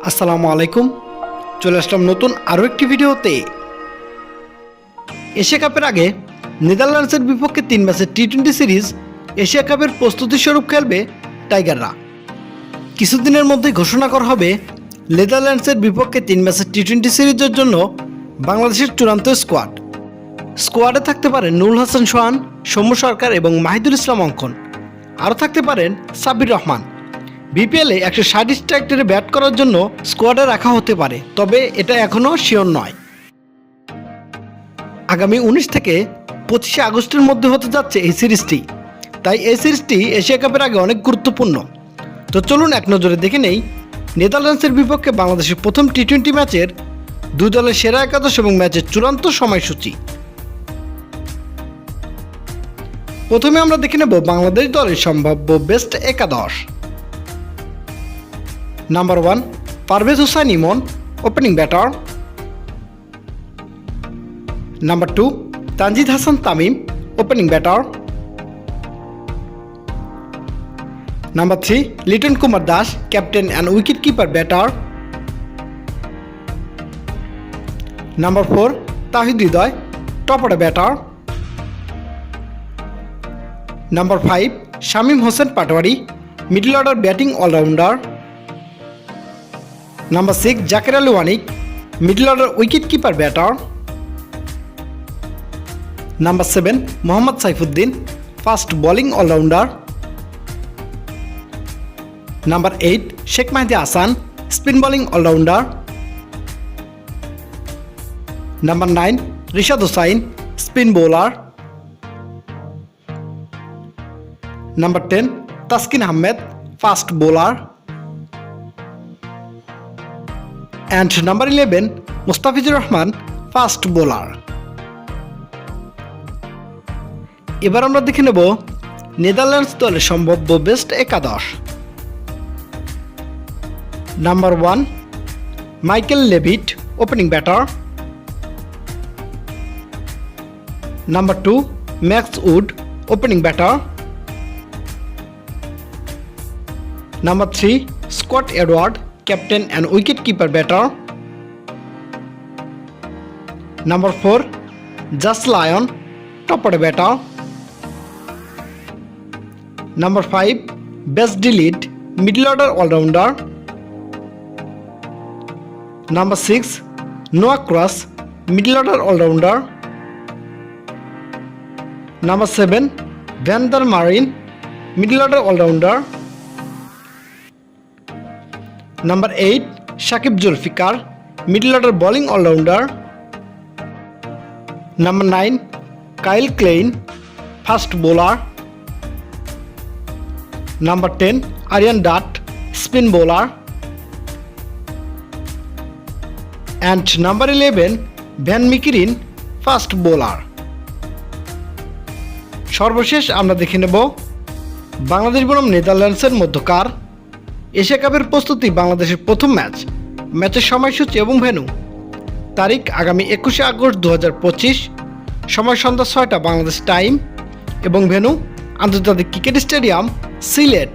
আসসালামু আলাইকুম। চলে আসলাম নতুন আরও একটি ভিডিওতে। এশিয়া কাপের আগে নেদারল্যান্ডসের বিপক্ষে 3 ম্যাচের টি-20 সিরিজ এশিয়া কাপের প্রস্তুতি স্বরূপ খেলবে টাইগাররা। কিছুদিনের মধ্যেই ঘোষণা করা হবে নেদারল্যান্ডসের বিপক্ষে 3 ম্যাচের টি-20 সিরিজের জন্য বাংলাদেশের চূড়ান্ত স্কোয়াডে থাকতে পারেন নুরুল হাসান সোহান, সৌম্য সরকার এবং মাহিদুল ইসলাম অঙ্কন। আরও থাকতে পারেন সাব্বির রহমান। বিপিএলে 160 স্ট্রাইক রেটে ব্যাট করার জন্য স্কোয়াডে রাখা হতে পারে, তবে এটা এখনও শিওর নয়। আগামী 19 থেকে 25 আগস্টের মধ্যে হতে যাচ্ছে এই সিরিজটি, তাই এই সিরিজটি এশিয়া কাপের আগে অনেক গুরুত্বপূর্ণ। তো চলুন এক নজরে দেখে নেই নেদারল্যান্ডসের বিপক্ষে বাংলাদেশের প্রথম টি-20 ম্যাচের দুই দলের সেরা একাদশ এবং ম্যাচের চূড়ান্ত সময়সূচি। প্রথমে আমরা দেখে নেব বাংলাদেশ দলের সম্ভাব্য বেস্ট একাদশ। Number 1 Parvez Hossain Emon, opening batter. Number 2 Tanzid Hasan Tamim, opening batter. Number 3 Liton Kumar Das, captain and wicket keeper batter. Number 4 Towhid Hridoy, top order batter. Number 5 Shamim Hossain Patwari, middle order batting allrounder. Number 6 Jaker Ali Anik, middle order wicket keeper batter. Number 7 Mohammad Saifuddin, fast bowling allrounder. Number 8 Sheikh Mehedi Hasan, spin bowling allrounder. Number 9 Rishad Hossain, spin bowler. Number 10 Taskin Ahmed, fast bowler. And number 11 Mustafizur Rahman, fast bowler. এবার আমরা দেখে নেব Netherlands দলের সম্ভাব্য best একাদশ। Number 1 Michael Levitt, opening batter. Number 2 Max Wood, opening batter. Number 3 Scott Edwards, captain and wicket keeper batter. Number 4 Jas Lyon, top order batter. Number 5 Bas de Leede, middle order allrounder. Number 6 Noah Croes, middle order allrounder. Number 7 van der Merwe, middle order allrounder. Number 8 Saqib Zulfiqar, middle order bowling allrounder. Number 9 Kyle Klein, fast bowler. Number 10 Aryan Dutt, spin bowler. And number 11 van Meekeren, fast bowler. সর্বশেষ আমরা দেখে নেব বাংলাদেশ বনাম নেদারল্যান্ডসের মধ্যকার Asia কাপের প্রস্তুতি বাংলাদেশের প্রথম ম্যাচের সময়সূচি এবং ভেন্যু। তারিখ আগামী 21 আগস্ট 2025, সময় সন্ধ্যা 6টা বাংলাদেশ টাইম এবং ভেন্যু আন্তর্জাতিক ক্রিকেট স্টেডিয়াম, সিলেট।